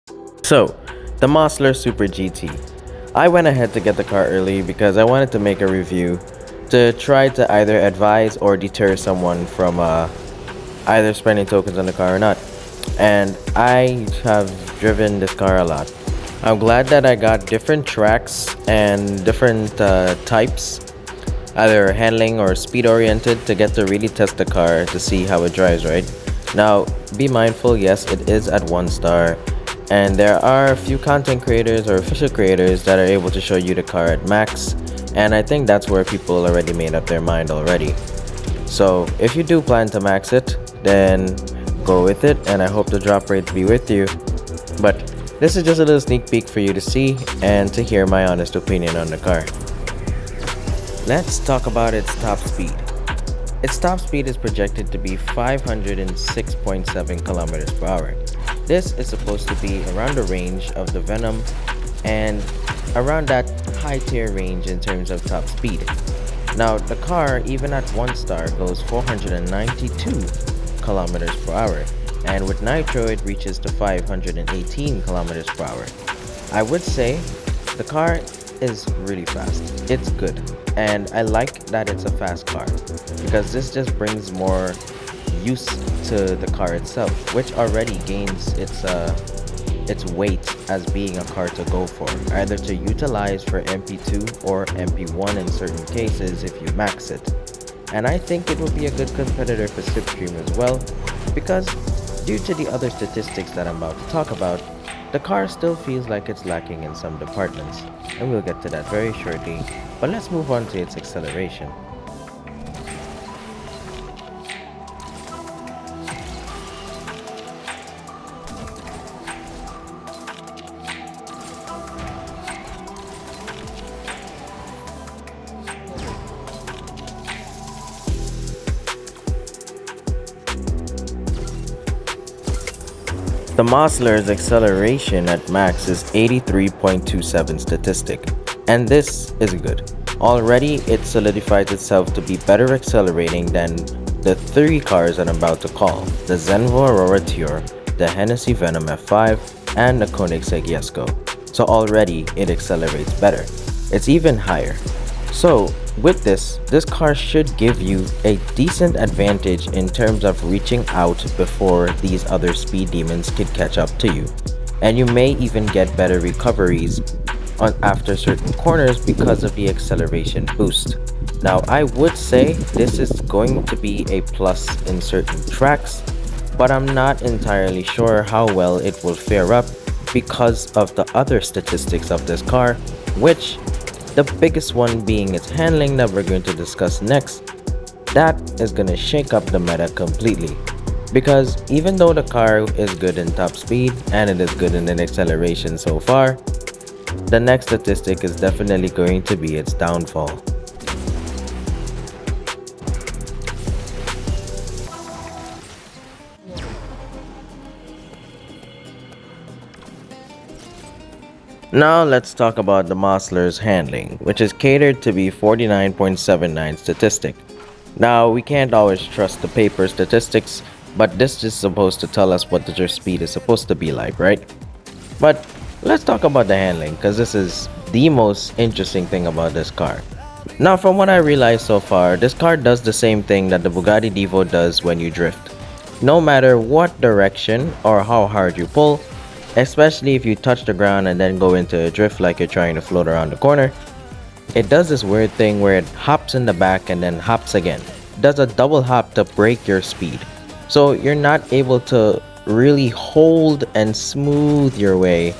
So, the Mosler Super GT. I went ahead to get the car early because I wanted to make a review to try to either advise or deter someone from either spending tokens on the car or not. And I have driven this car a lot. I'm glad that I got different tracks and different types, either handling or speed oriented, to get to really test the car to see how it drives, right? Now, be mindful, yes, it is at 1 star, and there are a few content creators or official creators that are able to show you the car at max, and I think that's where people already made up their mind already. So, if you do plan to max it, then go with it, and I hope the drop rate be with you. But this is just a little sneak peek for you to see and to hear my honest opinion on the car. Let's talk about its top speed. Its top speed is projected to be 506.7 kilometers per hour. This is supposed to be around the range of the Venom and around that high tier range in terms of top speed. Now, the car, even at 1 star, goes 492 kilometers per hour, and with nitro, it reaches to 518 kilometers per hour. I would say the car is really fast. It's good, and I like that it's a fast car because this just brings more use to the car itself, which already gains its weight as being a car to go for, either to utilize for MP2 or MP1 in certain cases if you max it. And I think it would be a good competitor for Slipstream as well, because due to the other statistics that I'm about to talk about, the car still feels like it's lacking in some departments, and we'll get to that very shortly, but let's move on to its acceleration. The Mosler's acceleration at max is 83.27 statistic, and this is good. Already, it solidifies itself to be better accelerating than the three cars I'm about to call: the Zenvo Aurora Tour, the Hennessy Venom F5, and the Koenigsegg Jesko. So already, it accelerates better. It's even higher. So, with this car should give you a decent advantage in terms of reaching out before these other speed demons could catch up to you. And you may even get better recoveries after certain corners because of the acceleration boost. Now, I would say this is going to be a plus in certain tracks, but I'm not entirely sure how well it will fare up because of the other statistics of this car, which the biggest one being its handling that we're going to discuss next. That is going to shake up the meta completely. Because even though the car is good in top speed and it is good in the acceleration so far, the next statistic is definitely going to be its downfall. Now let's talk about the Mosler's handling, which is catered to be 49.79 statistic. Now we can't always trust the paper statistics, but this is supposed to tell us what your speed is supposed to be like, right? But let's talk about the handling, because this is the most interesting thing about this car. Now, from what I realized so far, this car does the same thing that the Bugatti Divo does when you drift. No matter what direction or how hard you pull, especially if you touch the ground and then go into a drift like you're trying to float around the corner, it does this weird thing where it hops in the back and then hops again. It does a double hop to break your speed. So you're not able to really hold and smoothly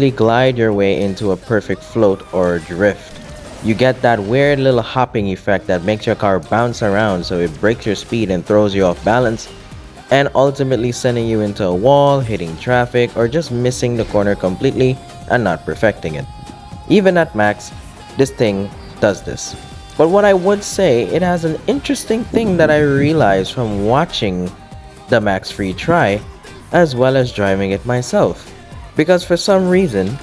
glide your way into a perfect float or drift. You get that weird little hopping effect that makes your car bounce around, so it breaks your speed and throws you off balance, and ultimately sending you into a wall, hitting traffic, or just missing the corner completely and not perfecting it. Even at max, this thing does this. But what I would say, it has an interesting thing that I realized from watching the max free try, as well as driving it myself. Because for some reason,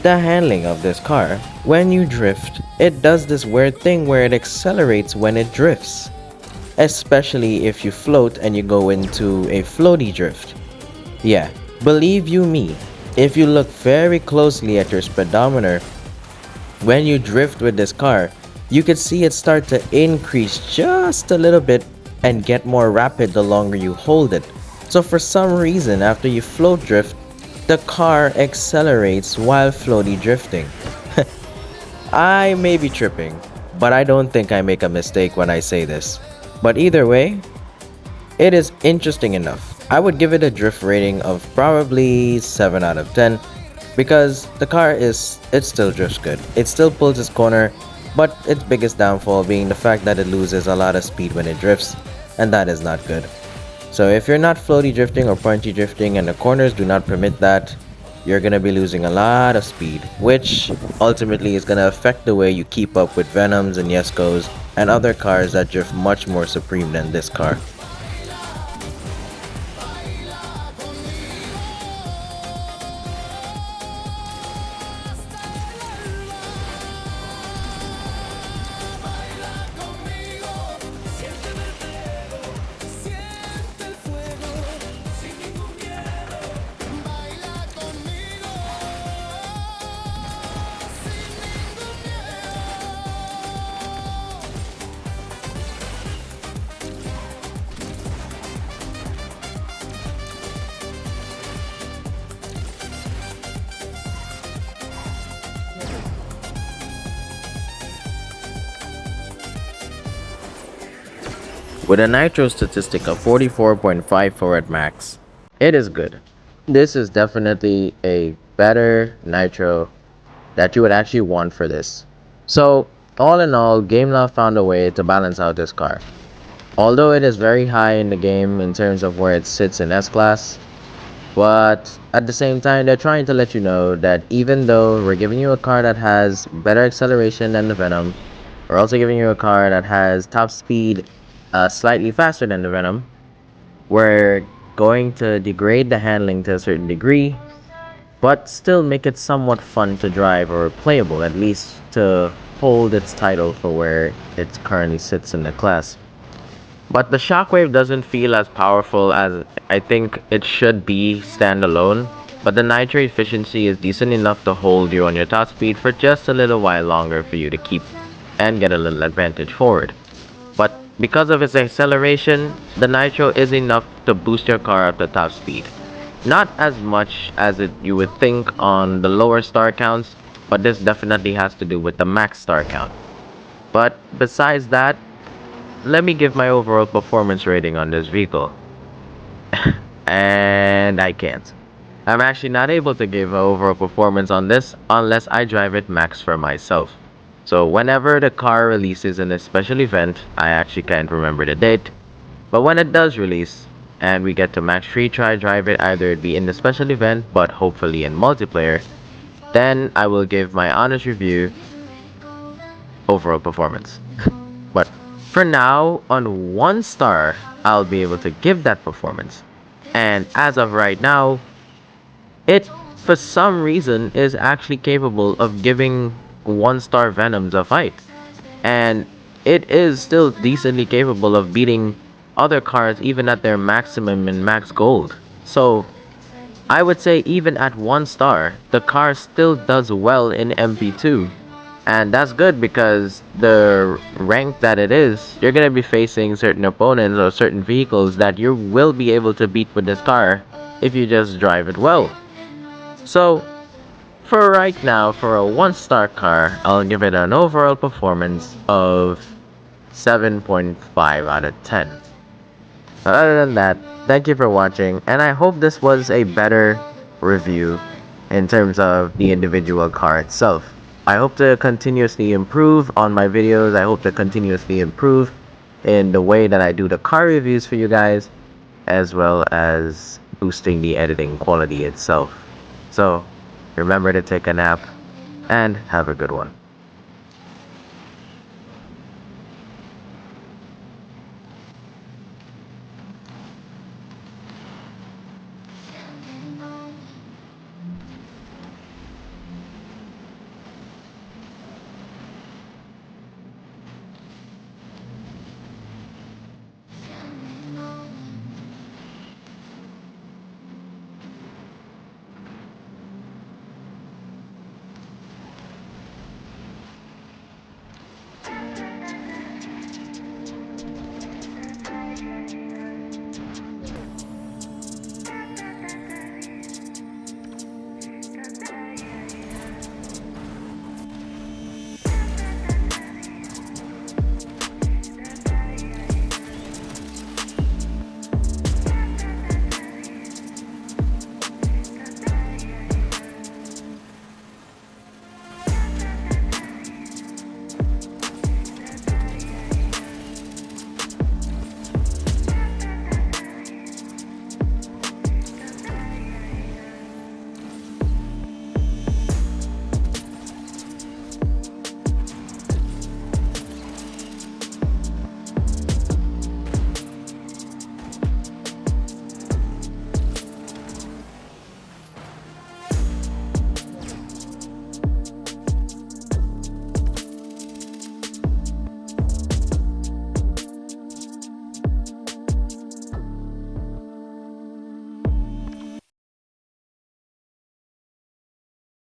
the handling of this car, when you drift, it does this weird thing where it accelerates when it drifts. Especially if you float and you go into a floaty drift. Yeah, Believe you me, if you look very closely at your speedometer, when you drift with this car, you could see it start to increase just a little bit and get more rapid the longer you hold it. So for some reason, after you float drift, the car accelerates while floaty drifting. I may be tripping, but I don't think I make a mistake when I say this. But either way, it is interesting enough. I would give it a drift rating of probably 7 out of 10 because the car it still drifts good. It still pulls its corner, but its biggest downfall being the fact that it loses a lot of speed when it drifts, and that is not good. So if you're not floaty drifting or pointy drifting and the corners do not permit that, you're gonna be losing a lot of speed, which ultimately is gonna affect the way you keep up with Venoms and Yescos and other cars that drift much more supreme than this car. With a nitro statistic of 44.54 at max, it is good. This is definitely a better nitro that you would actually want for this. So, all in all, GameLoft found a way to balance out this car. Although it is very high in the game in terms of where it sits in S-Class, but at the same time, they're trying to let you know that even though we're giving you a car that has better acceleration than the Venom, we're also giving you a car that has top speed slightly faster than the Venom. We're going to degrade the handling to a certain degree, but still make it somewhat fun to drive or playable, at least to hold its title for where it currently sits in the class. But the shockwave doesn't feel as powerful as I think it should be standalone. But the nitro efficiency is decent enough to hold you on your top speed for just a little while longer for you to keep and get a little advantage forward. But because of its acceleration, the nitro is enough to boost your car up to top speed. Not as much as you would think on the lower star counts, but this definitely has to do with the max star count. But besides that, let me give my overall performance rating on this vehicle. And I can't. I'm actually not able to give an overall performance on this unless I drive it max for myself. So whenever the car releases in a special event, I actually can't remember the date, but when it does release and we get to max free try drive it, either it be in the special event but hopefully in multiplayer, then I will give my honest review overall performance. But for now, on 1 star, I'll be able to give that performance. And as of right now, it, for some reason, is actually capable of giving 1 star Venoms a fight. And it is still decently capable of beating other cars even at their maximum in max gold. So I would say even at 1 star, the car still does well in MP2. And that's good because the rank that it is, you're going to be facing certain opponents or certain vehicles that you will be able to beat with this car if you just drive it well. So, for right now, for a 1 star car, I'll give it an overall performance of 7.5 out of 10. Other than that, thank you for watching, and I hope this was a better review in terms of the individual car itself. I hope to continuously improve on my videos. I hope to continuously improve in the way that I do the car reviews for you guys, as well as boosting the editing quality itself. So, remember to take a nap and have a good one.